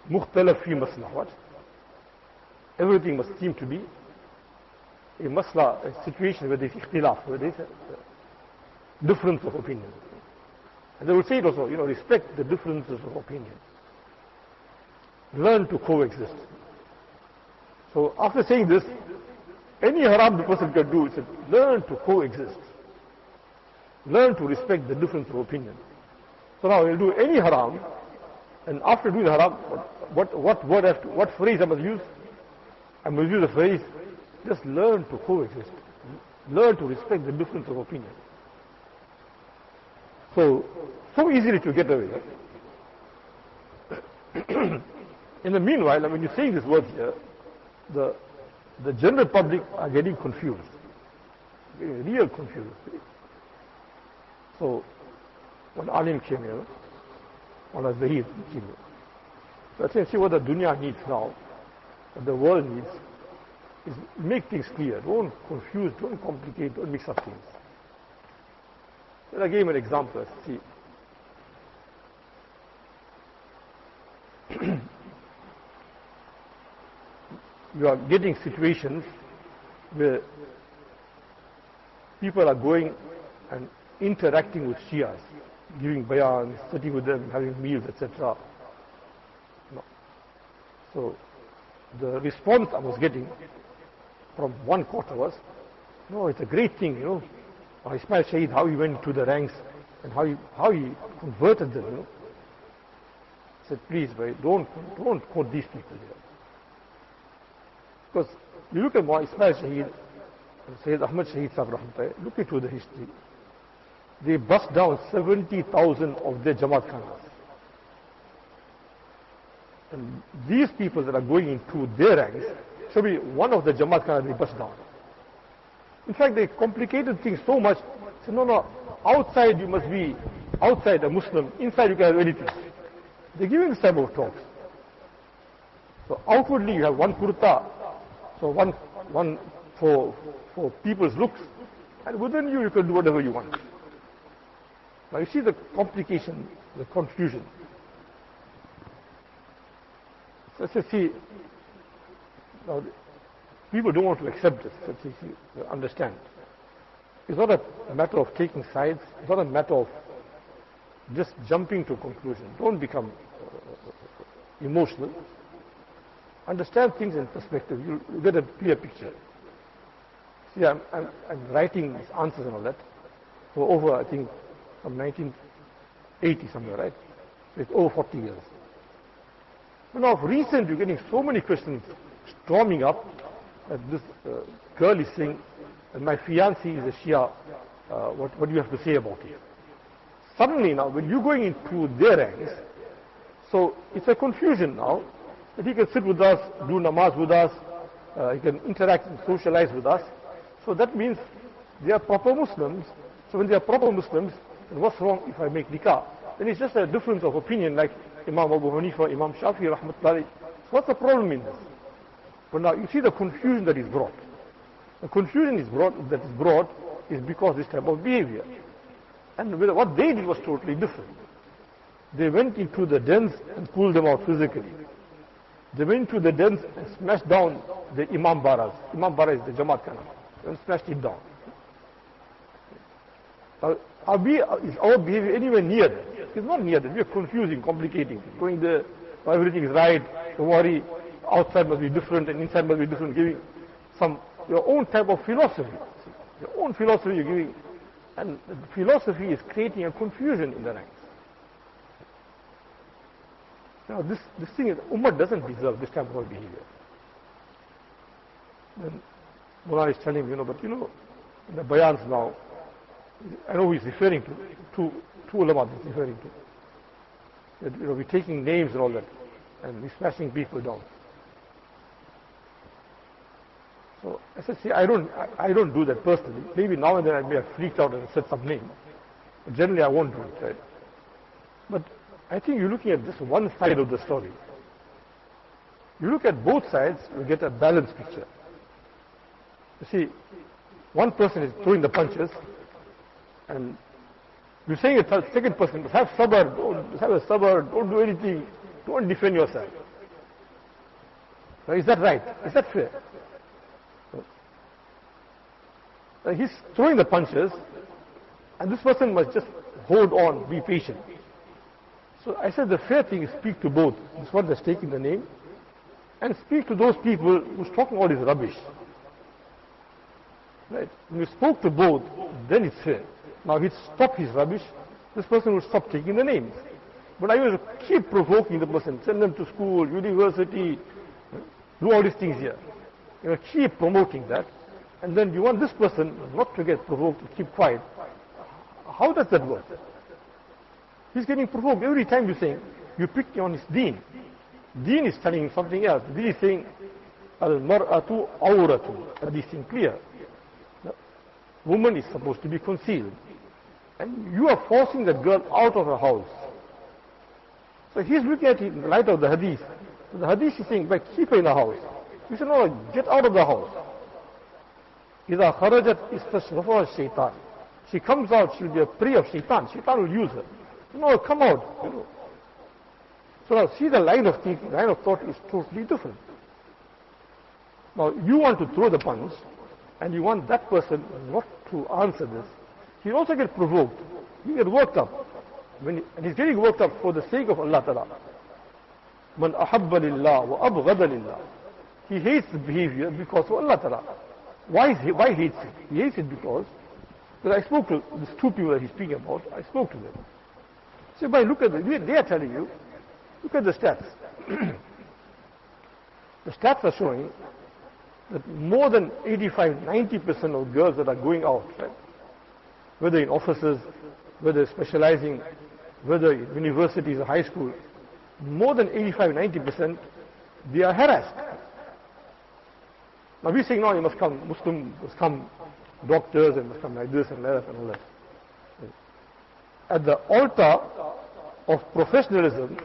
mukhtalaf fi maslah. What? Everything must seem to be a masla, a situation where there is ikhtilaf, where there is a difference of opinion. And they will say it also, respect the differences of opinion. Learn to coexist. So after saying this, any haram the person can do is learn to coexist. Learn to respect the difference of opinion. So now he'll do any haram, and after doing the haram, what phrase I must use? I must use the phrase, just learn to coexist. Learn to respect the difference of opinion. So easily to get away. In the meanwhile, when you're saying these words here, the general public are getting confused. Real confused. So, when Alim came here, when Zaheer came here, so I say, see what the dunya needs now, what the world needs, is make things clear. Don't confuse, don't complicate, don't mix up things. Then I gave him an example. See, you are getting situations where people are going and interacting with Shias, giving bayans, sitting with them, having meals, etc. No. So the response I was getting from one quarter was, no, it's a great thing, Ismail Shaheed, how he went to the ranks and how he converted them, I said, please, boy, don't quote these people here. Because you look at Ismail Shaheed and Sayyid Ahmad Shaheed Sahib Rahmatullah, look into the history. They bust down 70,000 of their Jamaat Khanas. And these people that are going into their ranks should be one of the Jamaat Khanas they bust down. In fact, they complicated things so much. Said, no, outside you must be outside a Muslim, inside you can have anything. They're giving this type of talks. So outwardly you have one kurta, so one for people's looks, and within you can do whatever you want. Now you see the complication, the confusion. So see, now people don't want to accept this, so see, understand. It's not a matter of taking sides, it's not a matter of just jumping to a conclusion. Don't become emotional. Understand things in perspective, you'll get a clear picture. See, I'm writing these answers and all that for over, I think, from 1980 somewhere, right? So it's over 40 years. But now, of recent, you're getting so many questions storming up that this girl is saying, that my fiancé is a Shia, what do you have to say about it? Suddenly now, when you're going into their ranks, so it's a confusion now, that he can sit with us, do namaz with us, he can interact and socialize with us. So that means they are proper Muslims. So when they are proper Muslims, then what's wrong if I make nikah? Then it's just a difference of opinion, like Imam Abu Hanifa, Imam Shafi, rahmatullahi. So what's the problem in this? But now you see the confusion that is brought. The confusion that is brought is because this type of behavior. And what they did was totally different. They went into the dens and pulled them out physically. They went to the dens and smashed down the Imam Baras. Imam Bara is the Jamaat Khana. And smashed it down. Now, is our behavior anywhere near that? It's not near that. We are confusing, complicating. Going there, everything is right. Don't worry. Outside must be different and inside must be different. Giving your own type of philosophy. Your own philosophy you're giving. And the philosophy is creating a confusion in the ranks. Now this thing is, Ummah doesn't deserve this type of behavior. Then Mullah is telling but in the bayans now, I know who he's referring to, two ulama he's referring to. That, we're taking names and all that, and we're smashing people down. So I said, see, I don't do that personally. Maybe now and then I may have freaked out and said some name, but generally I won't do it, right? But I think you're looking at just one side of the story. You look at both sides, you get a balanced picture. You see, one person is throwing the punches, and you're saying a second person, have sabr, don't have a sabr, don't do anything, Go and defend yourself. Now, is that right? Is that fair? He's throwing the punches, and this person must just hold on, be patient. So I said the fair thing is speak to both. This one that's taking the name, and speak to those people who's talking all this rubbish. Right? When you spoke to both, then it's fair. Now he'd stop his rubbish, this person will stop taking the names. But I will keep provoking the person, send them to school, university, do all these things here. You know, keep promoting that. And then you want this person not to get provoked, to keep quiet. How does that work? He's getting provoked every time you're saying, you pick on his deen. Deen is telling him something else. Deen is saying, al-mar'atu awratu. That is clear. The woman is supposed to be concealed. And you are forcing that girl out of her house. So he's looking at it in the light of the hadith. So the hadith is saying, by keep her in the house. You say, no, get out of the house. إِذَا خَرَجَتْ إِسْتَشْرَفَهَا الشَّيْطَانِ. She comes out, she'll be a prey of shaitan. Shaitan will use her. No, come out. You know. So now see, the line of thinking, line of thought is totally different. Now you want to throw the punch, and you want that person not to answer this. He'll also get provoked. He get worked up. And he's getting worked up for the sake of Allah Ta'ala. Man ahabba lillah wa abghada lillah. He hates the behavior because of Allah Ta'ala. Why hates it? He hates it because I spoke to these two people that he's speaking about. I spoke to them. So by look at they are telling you, look at the stats. The stats are showing that more than 85-90% of girls that are going out, right, whether in offices, whether specializing, whether in universities or high school, more than 85-90%, they are harassed. Now we're saying, no, you must come, Muslim must come, doctors, and must come like this and that and all that. At the altar of professionalism,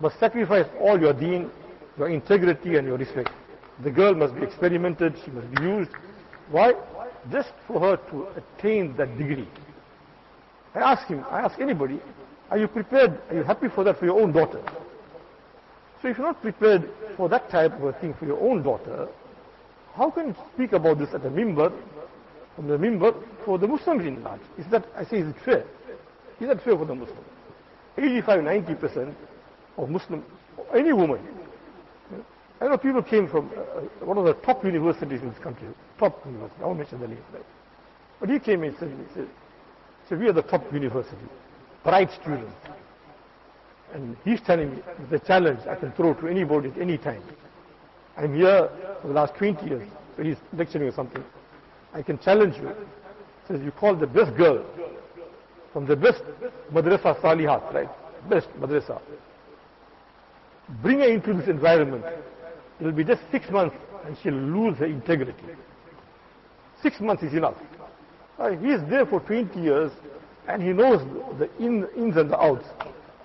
must sacrifice all your deen, your integrity and your respect. The girl must be experimented, she must be used. Why? Just for her to attain that degree. I ask anybody, are you prepared, are you happy for that for your own daughter? So if you're not prepared for that type of a thing for your own daughter, how can you speak about this at the mimbar, from the mimbar, for the Muslims in large? Is that, I say, is it fair? Is that fair for the Muslim? 85-90% of Muslim, any woman. I know people came from one of the top universities in this country, top university, I won't mention the name, right? But he came and said, we are the top university, bright students. And he's telling me, the challenge I can throw to anybody at any time. I'm here for the last 20 years, so he's lecturing or something. I can challenge you. He says, you call the best girl from the best madrasa salihat, right? Best madrasa. Bring her into this environment. It will be just 6 months and she'll lose her integrity. 6 months is enough. He is there for 20 years and he knows the ins and the outs.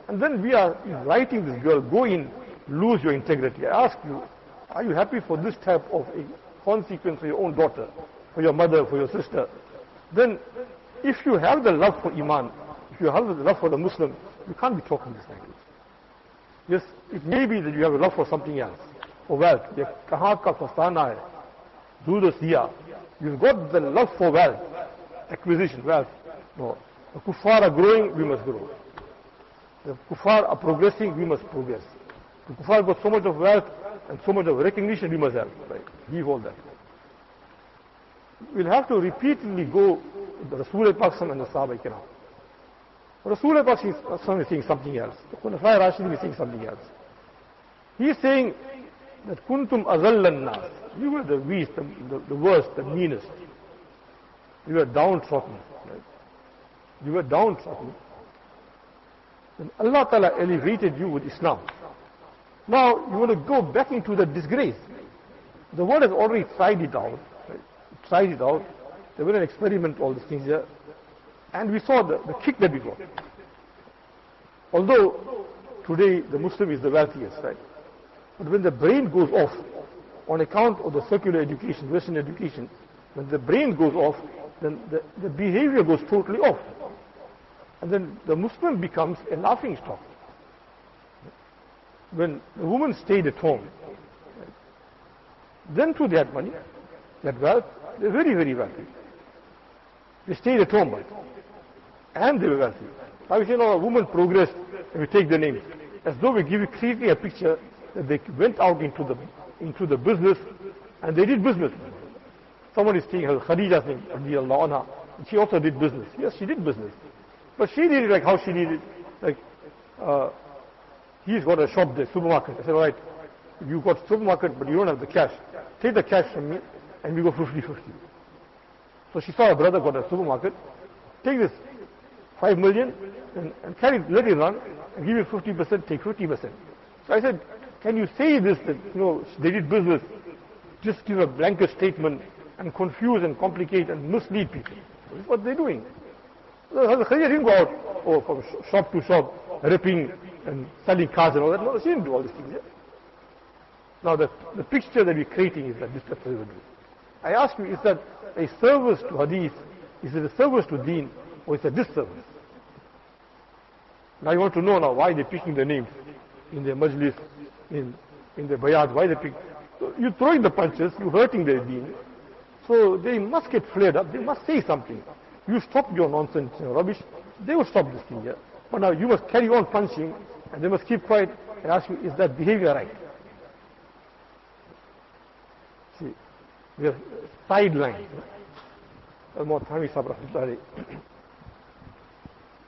And then we are inviting this girl, go in, lose your integrity. I ask you, are you happy for this type of a consequence for your own daughter, for your mother, for your sister? Then if you have the love for Iman, if you have the love for the Muslim, you can't be talking this language. Yes, it may be that you have a love for something else, for wealth. You've got the love for wealth, acquisition, wealth. No. The kuffar are growing, we must grow. The kuffar are progressing, we must progress. The kuffar got so much of wealth and so much of recognition, we must have. Right? Leave all that. We'll have to repeatedly go to the Rasul Pak and the Sahaba Kiram. Rasul Pak is saying something else. The Khulafai Rashidin is saying something else. He is saying that kuntum azallan nas. You were the least, the worst, the meanest. You were downtrodden. Right? You were downtrodden. And Allah Ta'ala elevated you with Islam. Now you want to go back into the disgrace. The world has already tried it out. Right? Tried it out. They were an experiment, all these things here. And we saw the kick that we got. Although today the Muslim is the wealthiest, right? But when the brain goes off, on account of the secular education, Western education, when the brain goes off, then the behavior goes totally off. And then the Muslim becomes a laughing stock. when the woman stayed at home, then too they had money, they had wealth, they were very, very wealthy. They stayed at home, and they were wealthy. Now you know, a woman progressed, and we take the names, as though we give you creating a picture that they went out into the business, and they did business. Someone is taking her Khadija's name, radiallahu anha, and she also did business. Yes, she did business. But she did it like how she did it. Like, he's got a shop there, supermarket. I said, all right, you got supermarket, but you don't have the cash. Take the cash from me, and we go 50-50. So she saw her brother got a supermarket. Take this 5 million and carry it, let it run, and give you 50%, take 50%. So I said, can you say this, that, you know, they did business, just give a blanket statement and confuse and complicate and mislead people? That's what they're doing. The Khadija didn't go out from shop to shop, ripping and selling cars and all that. No, she didn't do all these things. Yeah? Now, the picture that we're creating is that this is what we do. I ask you, is that a service to hadith, is it a service to deen, or is it a disservice? Now you want to know now why they're picking the names in their majlis, in their bayat, why they pick. So you're throwing the punches, you're hurting their deen. So they must get flared up, they must say something. You stop your nonsense, rubbish, they will stop this thing here. But now you must carry on punching, and they must keep quiet and ask you, is that behavior right? See, we have sidelines. Al-Mu'tami Sahib Rahmatullahi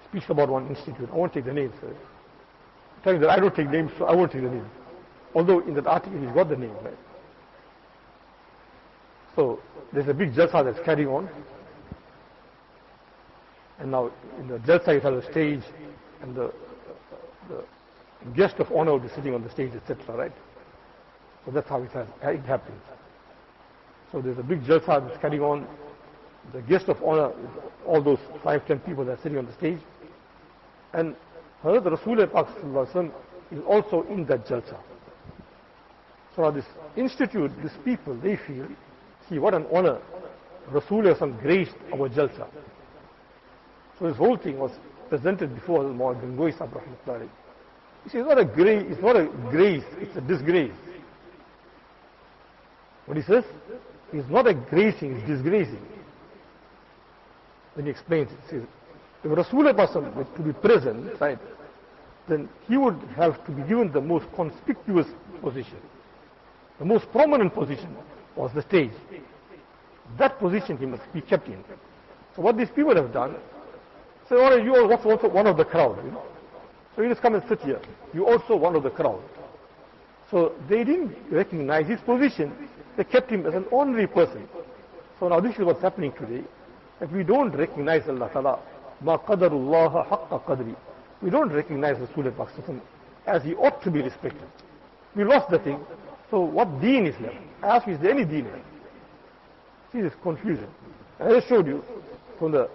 speaks about one institute. I won't take the names. I'm telling you that I don't take names, so I won't take the names. Although in that article he's got the name, right? So there's a big jalsa that's carrying on. And now in the jalsa you have the stage, and the guest of honor will be sitting on the stage, etc., right? So that's how it happens. So there's a big jalsa that's carrying on. The guest of honor, all those 5-10 people that are sitting on the stage. And Hazrat Rasulullah is also in that jalsa. So now this institute, these people, they feel, see what an honor, Rasulullah graced our jalsa. So this whole thing was presented before Maulana Gangohi Sahib Rahmatullahi. He says, it's not a grace, it's a disgrace. What he says, it's not a gracing, it's disgracing. Then he explains it. He says, if Rasulullah was to be present, right, then he would have to be given the most conspicuous position. The most prominent position was the stage. That position he must be kept in. So what these people have done, say, all right, you are also one of the crowd. You know? So you just come and sit here. You also one of the crowd. So they didn't recognize his position. They kept him as an ordinary person. So now this is what's happening today. If we don't recognize Allah Ta'ala, ma qadarullah haqqa qadri, we don't recognize Rasulullah as he ought to be respected. We lost the thing. So what deen is left? I ask you, is there any deen left? See this confusion. I just showed you from the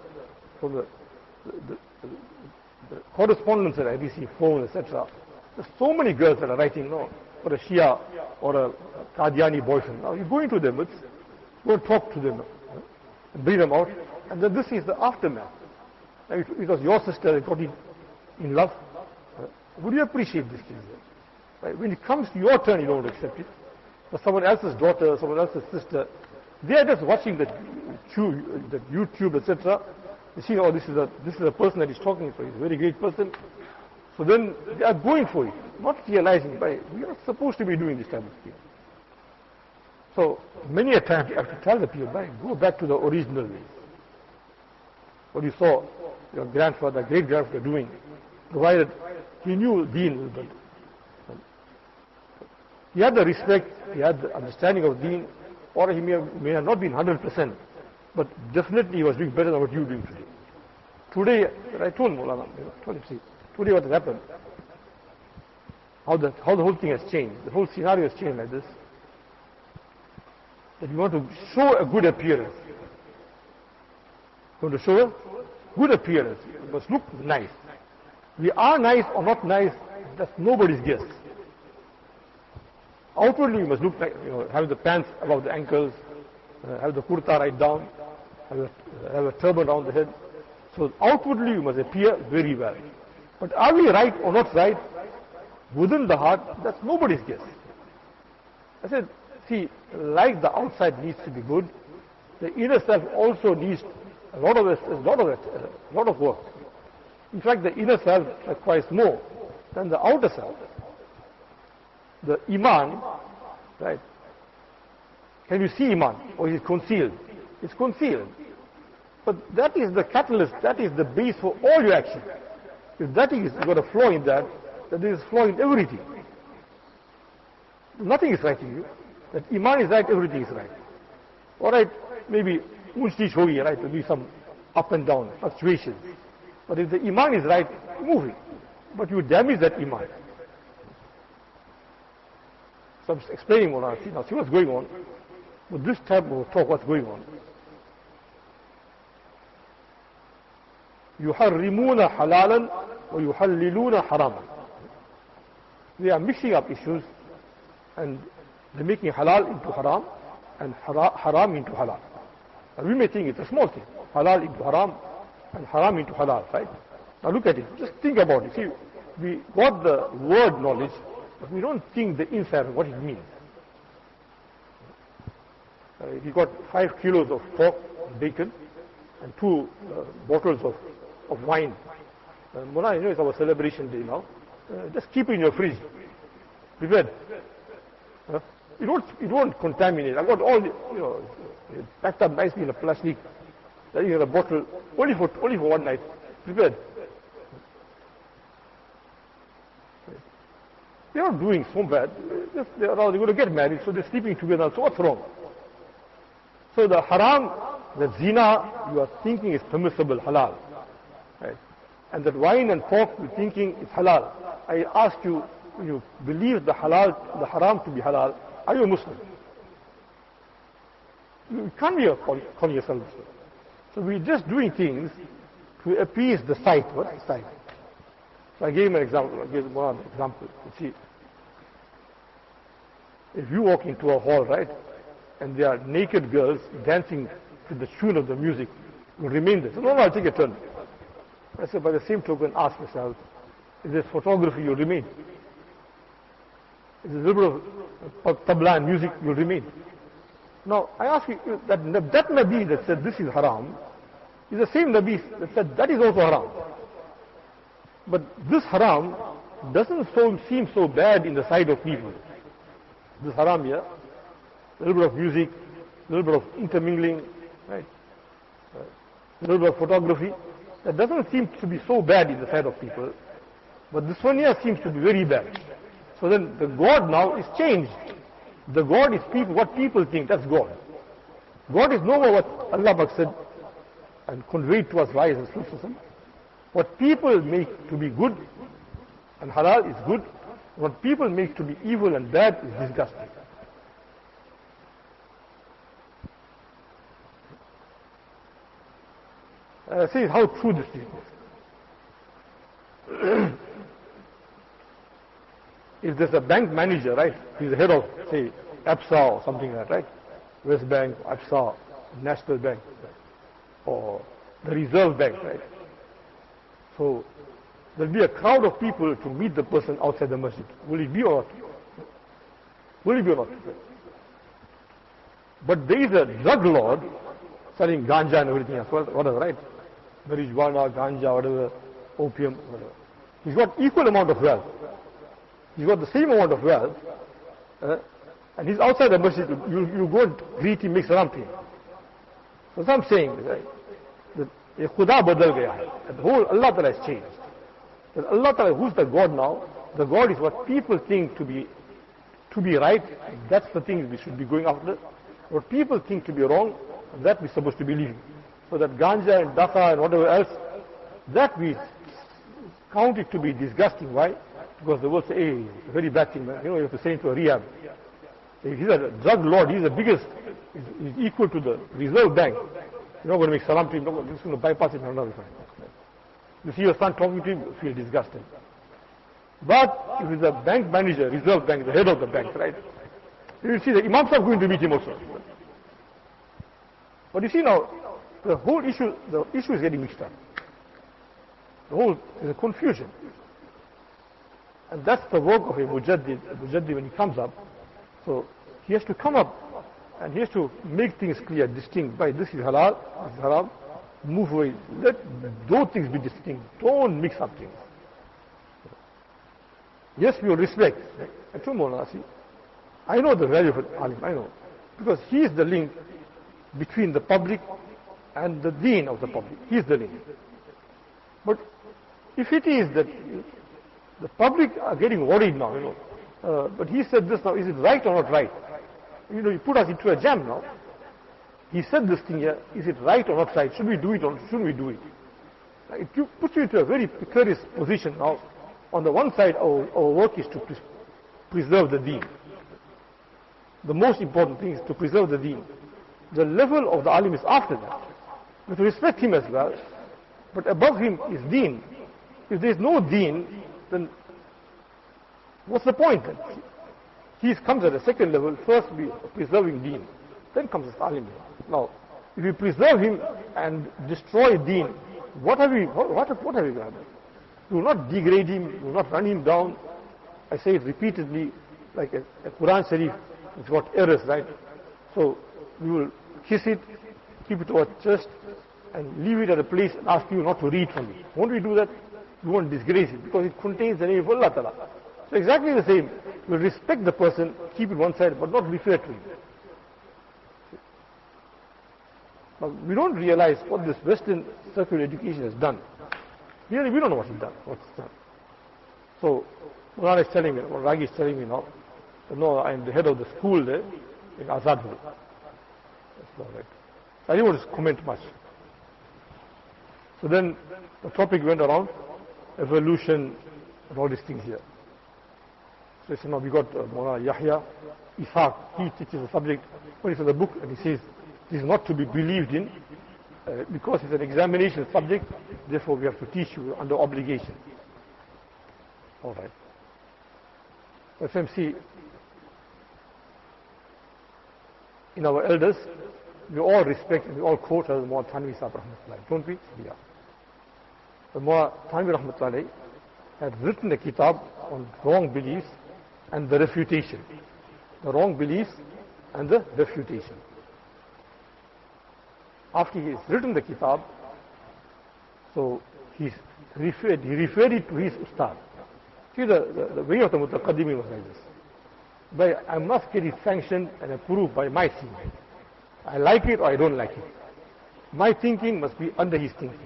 correspondence that I receive, phone, etc. There's so many girls that are writing, no, for a Shia or a Qadiani boyfriend. Now you go into them, go and talk to them, and bring them out, and then this is the aftermath. Now, if it was your sister that got in love, would you appreciate this thing? Right? When it comes to your turn, you don't accept it. But someone else's daughter, someone else's sister, they are just watching the YouTube, etc. They see, oh, this is a person that he's talking to. He's a very great person. So then they are going for it, not realizing, we are not supposed to be doing this type of thing. So many a time you have to tell the people, go back to the original ways. What you saw your grandfather, great-grandfather doing, provided he knew deen, but he had the respect, he had the understanding of deen, or he may have not been 100%, but definitely he was doing better than what you're doing today. Today, I told Maulana, today what has happened, how the whole thing has changed, the whole scenario has changed like this, that you want to show a good appearance. You want to show a good appearance. You must look nice. We are nice or not nice, that's nobody's guess. Outwardly, you must look like, have the pants above the ankles, have the kurta right down, have a turban around the head. So outwardly, you must appear very well. But are we right or not right? within the heart, that's nobody's guess. I said, see, like the outside needs to be good, the inner self also needs a lot of work. In fact, the inner self requires more than the outer self. The Iman, right? Can you see Iman? Or is it concealed? It's concealed. But that is the catalyst, that is the base for all your action. If that is got a flaw in that, then there is a flaw in everything. Nothing is right in you. That Iman is right, everything is right. Alright, maybe unch hogi, right? There'll be some up and down fluctuations. But if the Iman is right, move it. But you damage that Iman. So I'm explaining what I see. Now see what's going on. With this type of talk, what's going on? يحرمون حلالا ويحللون حراما. They are mixing up issues and they're making halal into haram and haram into halal. And we may think it's a small thing. Halal into haram and haram into halal, right? Now look at it. Just think about it. See, we got the word knowledge, but we don't think the inside of what it means. He got 5 kilos of pork, bacon, and 2 bottles of wine. Mona, you know, it's our celebration day now. Just keep it in your fridge. Prepared. It won't contaminate. I got all the, you know, packed up nicely in a plastic. That is in a bottle, only for one night. Prepared. They're not doing so bad. They're going to get married, so they're sleeping together. So what's wrong? So the haram, the zina, you are thinking is permissible, halal. Right? And that wine and pork, you're thinking is halal. I ask you, when you believe the haram to be halal, are you a Muslim? You can't be calling yourself Muslim. So we're just doing things to appease the sight. What is sight? So I gave him an example. I gave him one example. You see, if you walk into a hall, right, and there are naked girls dancing to the tune of the music, you remain there. So, no, I'll take a turn. I said, by the same token, ask yourself, is this photography, you remain? Is this a little bit of tabla and music, you remain? Now, I ask you, that Nabi that said this is haram, is the same Nabi that said that is also haram. But this haram doesn't seem so bad in the sight of people. This haram here, a little bit of music, a little bit of intermingling, right? A little bit of photography, that doesn't seem to be so bad in the sight of people. But this one here seems to be very bad. So then the God now is changed. The God is people, what people think, that's God. God is no more what Allah Pak said and conveyed to us by His Rasul. What people make to be good and halal is good. What people make to be evil and bad is disgusting. See how true this is. If there's a bank manager, right, he's the head of, say, APSA or something like that, right? West Bank, APSA, National Bank, or the Reserve Bank, right? So there'll be a crowd of people to meet the person outside the masjid. Will it be or not? Will it be or not? But there is a drug lord selling ganja and everything else, whatever, right? Marijuana, ganja, whatever, opium, whatever. He's got equal amount of wealth. He's got the same amount of wealth, and he's outside the masjid. You go and greet him, make salam to him. So what I'm saying is, right, that Khuda badal gaya hai. The whole Allah Ta'ala has changed. That Allah Ta'ala, who's the God now? The God is what people think to be right. That's the thing we should be going after. What people think to be wrong, that we're supposed to be leaving. So that ganja and daka and whatever else, that we count it to be disgusting. Why? Because the world say, hey, it's a very bad thing, man. You know, you have to send him to a rehab. If he's a drug lord, he's the biggest, he's equal to the Reserve Bank. You're not going to make salam to him, you're just going to bypass it and another time. You see your son talking to him, you feel disgusted. But if he's a bank manager, Reserve Bank, the head of the bank, right? You will see the Imams are going to meet him also. But you see now, the whole issue, is getting mixed up. The whole is a confusion. And that's the work of a mujaddid. A mujaddid, when he comes up, so he has to come up and he has to make things clear, distinct. By this is halal, this is haram, move away. Let those things be distinct. Don't mix up things. Yes, we will respect. I told Mawlana, see, I know the value of an alim, I know. Because he is the link between the public and the deen of the public. He is the link. But if it is that the public are getting worried now, but he said this now, is it right or not right? You put us into a jam now. He said this thing here, is it right or not right? Should we do it or shouldn't we do it? It puts you into a very precarious position now. On the one side, our work is to preserve the deen. The most important thing is to preserve the deen. The level of the alim is after that. We have to respect him as well. But above him is deen. If there is no deen, then what's the point then? He comes at a second level, first be preserving deen. Then comes the alim. Now, if you preserve him and destroy deen, what have we done? You will not degrade him, you will not run him down. I say it repeatedly, like a Quran Sharif, it's got errors, right? So we will kiss it, keep it to our chest, and leave it at a place and ask you not to read from it. Won't we do that? We won't disgrace it because it contains the name of Allah Ta'ala. So exactly the same. We'll respect the person, keep it one side, but not refer to him. Now, we don't realize what this Western secular education has done. We don't know what's done. So, Mulana is telling me, Raghie is telling me now, I'm the head of the school there in Azadpur. That's all right. So I didn't want to comment much. So then the topic went around evolution and all these things here. So I said, now we got Mulana Yahya Ishaq, he teaches the subject, but it's in the book, and he says, this is not to be believed in, because it's an examination subject, therefore we have to teach you under obligation. All right. FMC, in our elders, we all respect and we all quote as Mullah Thanvi Sahib Rahmatullah, don't we? Yeah. The Mullah Thanvi Rahmatullah had written a kitab on wrong beliefs and the refutation. The wrong beliefs and the refutation. After he has written the kitab, so he referred it to his ustad. See, the way of the Mutaqaddimin was like this. But I must get it sanctioned and approved by my senior. I like it or I don't like it. My thinking must be under his thinking.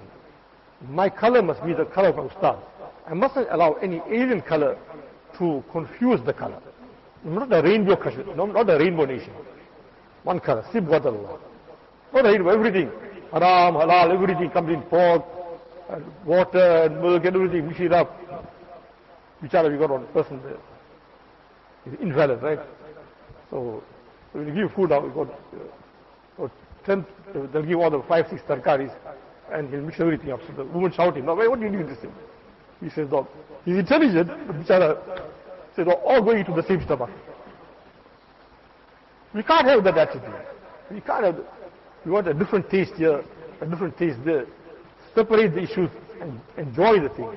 My color must be the color of my ustad. I mustn't allow any alien color to confuse the color. Not a rainbow country, not a rainbow nation. One color, Sibghat Allah. Not a rainbow, everything. Haram, halal, everything comes in, pork, and water, and milk, and everything, mix it up. Bichara, we got one person there. He's invalid, right? So when you give food out, we got 10, they'll give all the 5, 6 tarkaris, and he'll mix everything up. So the woman shouting, now, what do you need this thing? He says, no, he's intelligent, but Bichara says, all going into the same stomach. We can't have that attitude. We can't have, we want a different taste here, a different taste there. Separate the issues and enjoy the thing.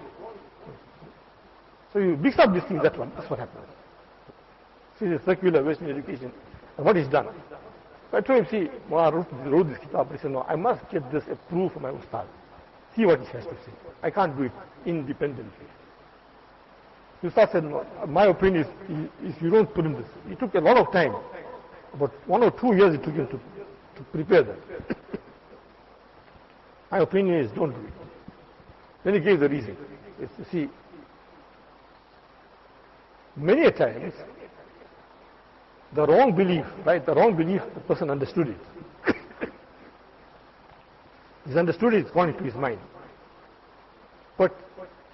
So you mix up these things, that's what happens. See the secular Western education and what is done. So I told him, see, when I wrote this kitab, he said, no, I must get this approved from my ustad. See what he has to say. I can't do it independently. The ustad said, no, my opinion is you don't put in this. It took a lot of time. About 1 or 2 years it took him to prepare that. My opinion is don't do it. Then he gave the reason. It's to see, many a times, the wrong belief, right? The wrong belief, the person understood it. He's understood it, it's gone into his mind. But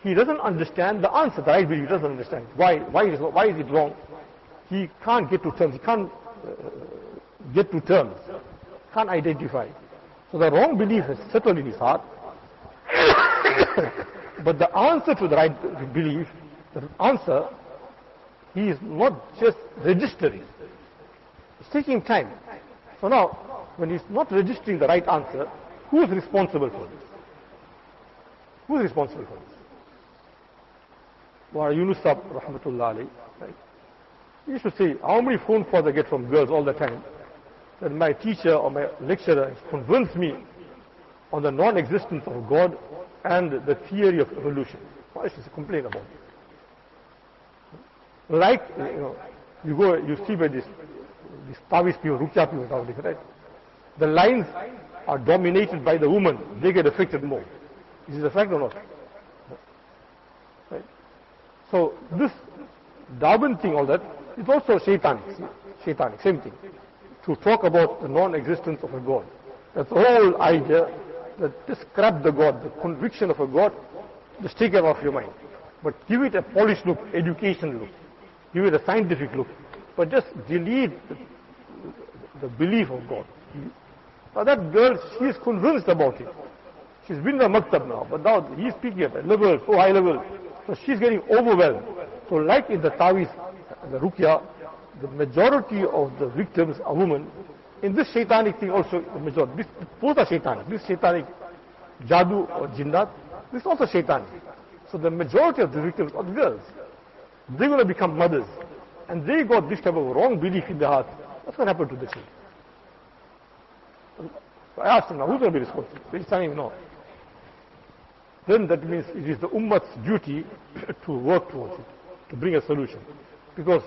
he doesn't understand the answer, the right belief, he doesn't understand. Why is it wrong? He can't get to terms, he can't get to terms, can't identify. So the wrong belief has settled in his heart. But the answer to the right belief, the answer, he is not just registering. It's taking time. So now, when he's not registering the right answer, who is responsible for this? Who is responsible for this? Yunusab, rahmatullah alayhi, right? He used to say, how many phone calls I get from girls all the time, that my teacher or my lecturer has convinced me on the non-existence of God and the theory of evolution. Why should she complain about it? Like, you see by these Tavis people, Rukya people nowadays, right? The lines are dominated by the woman, they get affected more. Is this a fact or not? Right? So this Darwin thing, all that, is also shaitanic, same thing. To talk about the non-existence of a God. That's the whole idea, that just scrap the God, the conviction of a God, just take it off your mind. But give it a polished look, education look. Give it a scientific look. But just delete the belief of God. Now that girl, she is convinced about it. She's been in the maktab now, but now he's speaking at a level, so high level. So she's getting overwhelmed. So like in the Tawiz, the Ruqya, the majority of the victims are women. In this shaitanic thing also, the majority, both are shaitanic. This shaitanic jadoo or jinnat, this is also shaitanic. So the majority of the victims are the girls. They're going to become mothers. And they got this type of wrong belief in their heart. What's going to happen to the children? So I asked him, now who's going to be responsible? He's saying no. Then that means it is the Ummah's duty to work towards it, to bring a solution. Because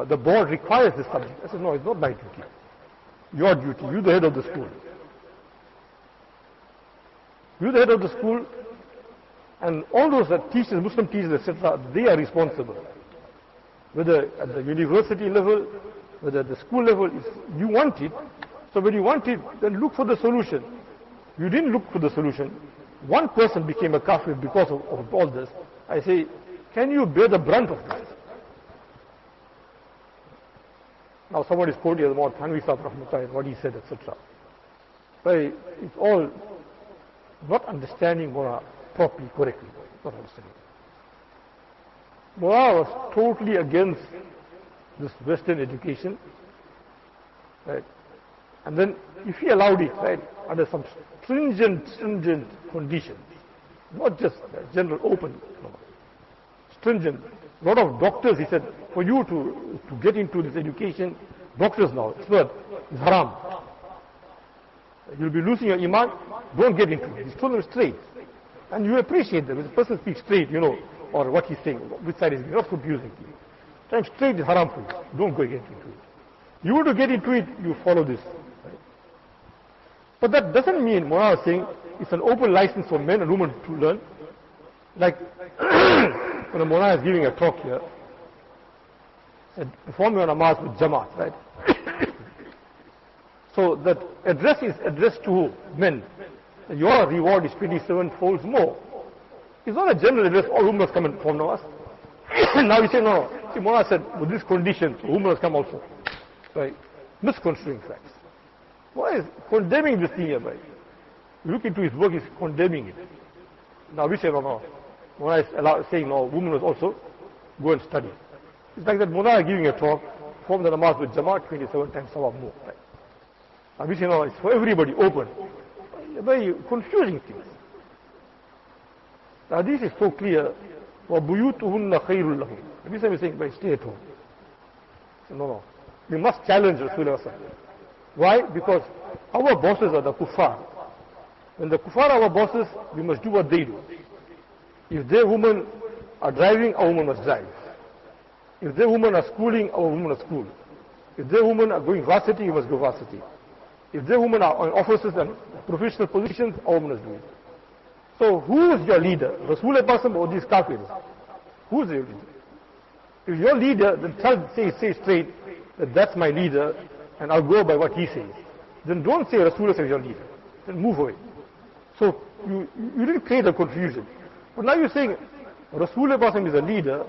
the board requires this subject. I said, no, it's not my duty. Your duty. You're the head of the school. You're the head of the school, and all those teachers, Muslim teachers, etc., they are responsible. Whether at the university level, whether at the school level, you want it. So when you want it, then look for the solution. You didn't look for the solution. One person became a kafir because of all this. I say, can you bear the brunt of this? Now somebody is quoting about Thanvi Sahib Rahmatullah, what he said, etc. But it's all not understanding Mura properly, correctly. Not understanding. Mura was totally against this Western education. Right? And then if he allowed it, right, under some stringent conditions, not just general open, no, stringent. A lot of doctors, he said, for you to get into this education, doctors now, it's haram. You'll be losing your iman, don't get into it. He's told them straight. And you appreciate that. When the person speaks straight, or what he's saying, which side is not confusing to you. Tell him straight is haram for you. Don't go get into it. You want to get into it, you follow this. Right? But that doesn't mean, Mona was saying, it's an open license for men and women to learn. Like, when Mona is giving a talk here, said, perform your namaz with Jamaat, right? So that address is addressed to men. Your reward is 27 folds more. It's not a general address, all women must come and perform namaz. Now you say, no. See, Mona said, with this condition, women must come also. Right? Misconstruing facts. Why is condemning this thing here, right? You look into his work, he's condemning it. Now we say, no. Mona is saying, no, women must also go and study. It's like that Mona is giving a talk, perform the namaz with Jamaat 27 times sawab more. Right? Now we say, no, it's for everybody, open. Very confusing things. Now this is so clear. وَبُيُوتُهُنَّ خَيْرٌ لَهُمْ. This time he's saying, stay at home. So, no. We must challenge Rasulullah. Why? Because our bosses are the kuffar. When the kuffar are our bosses, we must do what they do. If their women are driving, our women must drive. If their women are schooling, our women must school. If their women are going varsity, we must go varsity. If their women are on offices and professional positions, our women must do it. So who is your leader? Rasulullah or these kafirs? Who is your leader? If your leader, then say straight that that's my leader and I'll go by what he says. Then don't say Rasulullah is your leader. Then move away. So you didn't create a confusion. But now you're saying Rasulullah is a leader,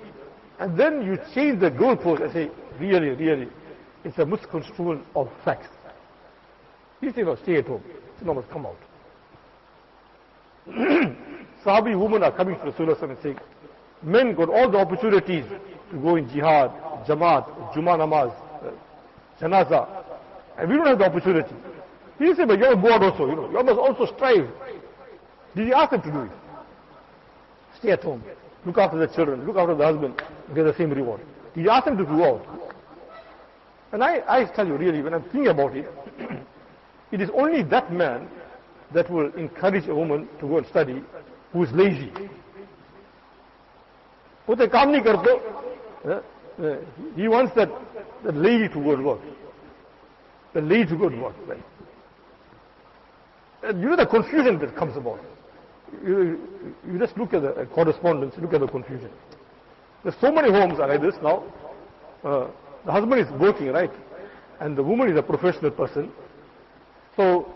and then you change the goalpost and say, really, it's a misconstrual of facts. You say, no, stay at home. No, must come out. Sahabi women are coming to Rasulullah and saying, men got all the opportunities to go in jihad, Jamaat, Jummah namaz, Janaza, and we don't have the opportunity. He said, but you're a God also, you must also strive. Did he ask them to do it? Stay at home. look after the children, look after the husband, get the same reward. He asked them to go out. And I tell you really, when I'm thinking about it, it is only that man that will encourage a woman to go and study who is lazy. He wants that lady to go to work. The lady to go to work. Right? And you know the confusion that comes about. You just look at the correspondence, look at the confusion. There's so many homes are like this now. The husband is working, right? And the woman is a professional person. So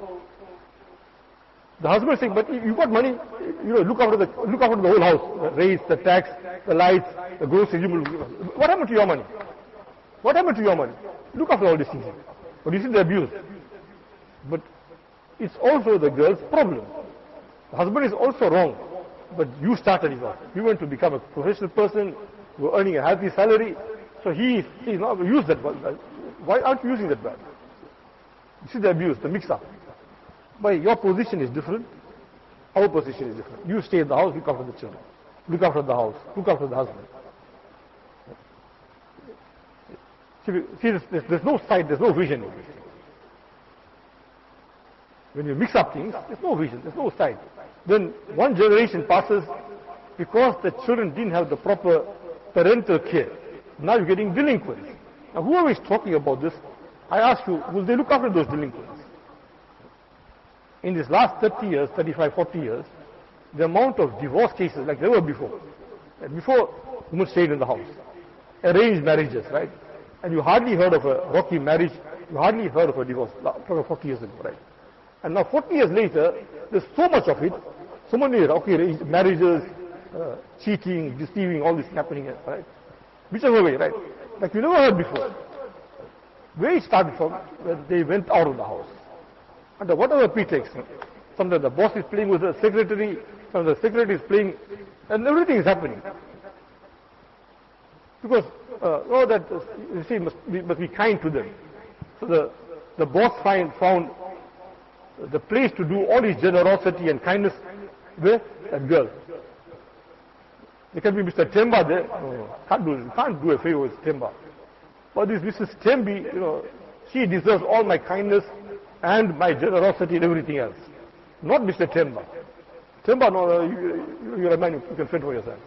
the husband is saying, but you got money, look after the whole house, the rates, the tax, the lights, the groceries. What happened to your money? What happened to your money? Look after all these things. But you see the abuse. But it's also the girl's problem. The husband is also wrong. But you started it off. You went to become a professional person, you were earning a healthy salary. So he's not going to use that one. Why aren't you using that one? You see the abuse, the mix-up. But your position is different. Our position is different. You stay in the house, look after the children. Look after the house. Look after the husband. See, there's no sight, there's no vision in this. When you mix up things, there's no vision, there's no sight. Then one generation passes because the children didn't have the proper parental care. Now you're getting delinquents. Now whoever is talking about this, I ask you, will they look after those delinquents? In these last 30 years, 35, 40 years, the amount of divorce cases like never before. Before, women stayed in the house. Arranged marriages, right? And you hardly heard of a rocky marriage, you hardly heard of a divorce, 40 years ago, right? And now 40 years later, there's so much of it, so many rocky marriages, cheating, deceiving, all this happening, right? Whichever way, right? Like you never heard before. Where it started from, when they went out of the house. Under whatever pretext. Sometimes the boss is playing with the secretary, sometimes the secretary is playing, and everything is happening. Because, you see, must be kind to them. So the boss found the place to do all his generosity and kindness with that girl. There can be Mr. Temba there. No, can't do a favor with Temba. But this Mrs. Tembi, she deserves all my kindness and my generosity and everything else. Not Mr. Temba. Temba, no, you're a man, you can fend for yourself.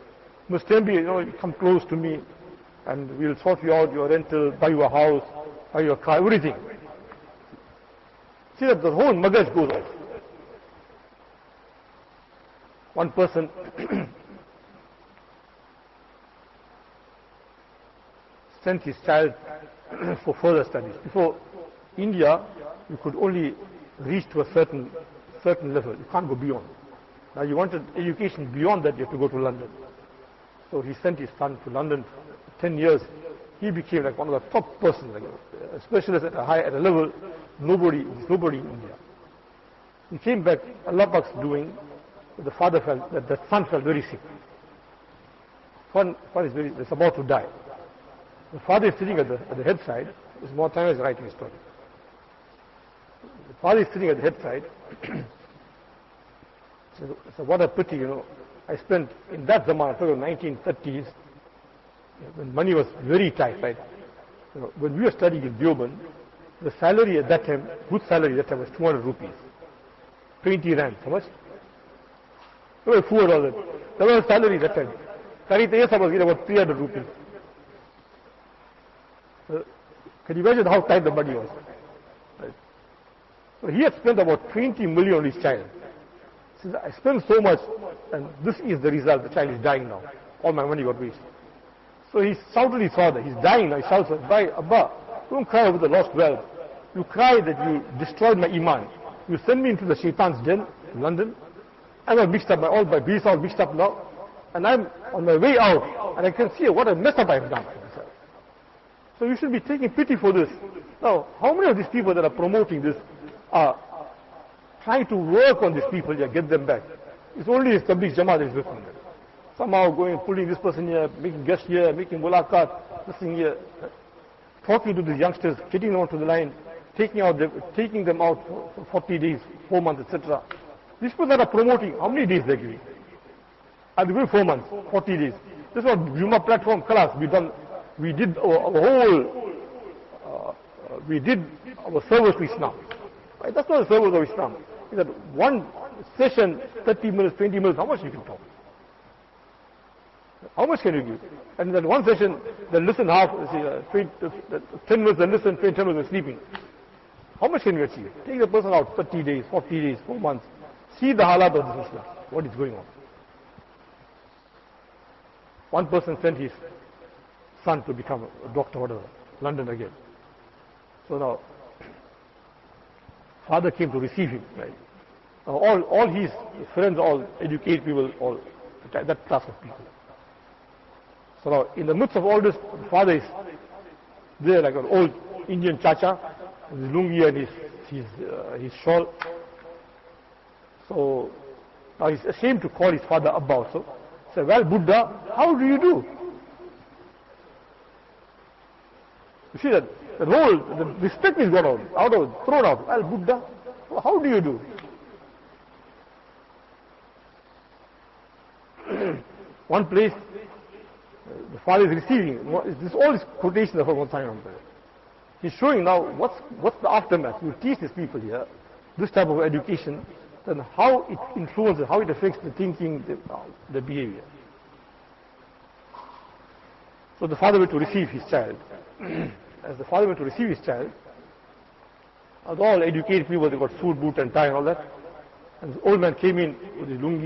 Mr. Tembi, you come close to me and we'll sort you out your rental, buy you a house, buy you a car, everything. See that the whole magaj goes off. One person sent his child for further studies. Before India, you could only reach to a certain level. You can't go beyond. Now you wanted education beyond that, you have to go to London. So he sent his son to London for 10 years. He became like one of the top persons, like a specialist at a level nobody in India. He came back, Allah Pak's doing, the father felt, that the son felt very sick. Son is about to die. The father is sitting at the head side. There's more time as writing a story. The father is sitting at the head side. So what a pity, I spent in that zaman, I 1930s, when money was very tight, right? When we were studying in Deoband, the salary at that time, good salary at that time was 200 rupees. 20 rand, how much? We were poor all that. That was salary at that time. Karitayasa was getting about 300 rupees. Can you imagine how tight the money was? Right. So he had spent about 20 million on his child. He says, I spent so much, and this is the result. The child is dying now. All my money got wasted. So he shouted his father. He's dying now. He shouts, Abba, don't cry over the lost wealth. You cry that you destroyed my iman. You send me into the shaitan's den in London. I'm all mixed up. All my bees all mixed up now. And I'm on my way out. And I can see what a mess up I've done. So you should be taking pity for this. Now, how many of these people that are promoting this are trying to work on these people here, get them back? It's only a Tabligh Jamaat that is with them. Somehow going, pulling this person here, making guests here, making mulaqat, this thing here, talking to these youngsters, getting them onto the line, taking them out for 40 days, 4 months, etc. These people that are promoting, how many days they're giving? I'll be going 4 months, 40 days. This was Juma platform class. We did our service to Islam. Right? That's not the service of Islam. It's that one session, 30 minutes, 20 minutes, how much you can talk? How much can you give? And in that one session, they listen half, 10 minutes they listen, 20 minutes they're sleeping. How much can you achieve? Take the person out 30 days, 40 days, 4 months. See the halat of this Islam, what is going on. One person sent his son to become a doctor, whatever, London again. So now, father came to receive him. Right? Now all his friends, all educated people, all that class of people. So now, in the midst of all this, the father is there like an old Indian chacha, with his lungi and his shawl. So now he's ashamed to call his father Abba also. Say, well, Buddha, how do you do? You see that the respect is gone thrown out. Well, Buddha, how do you do? One place, the father is receiving. All these quotations are from one time. He's showing now what's the aftermath. You teach these people here this type of education, then how it influences, how it affects the thinking, the behavior. So the father went to receive his child. As the father went to receive his child, all educated people, they got suit, boot and tie and all that. And the old man came in with his lungi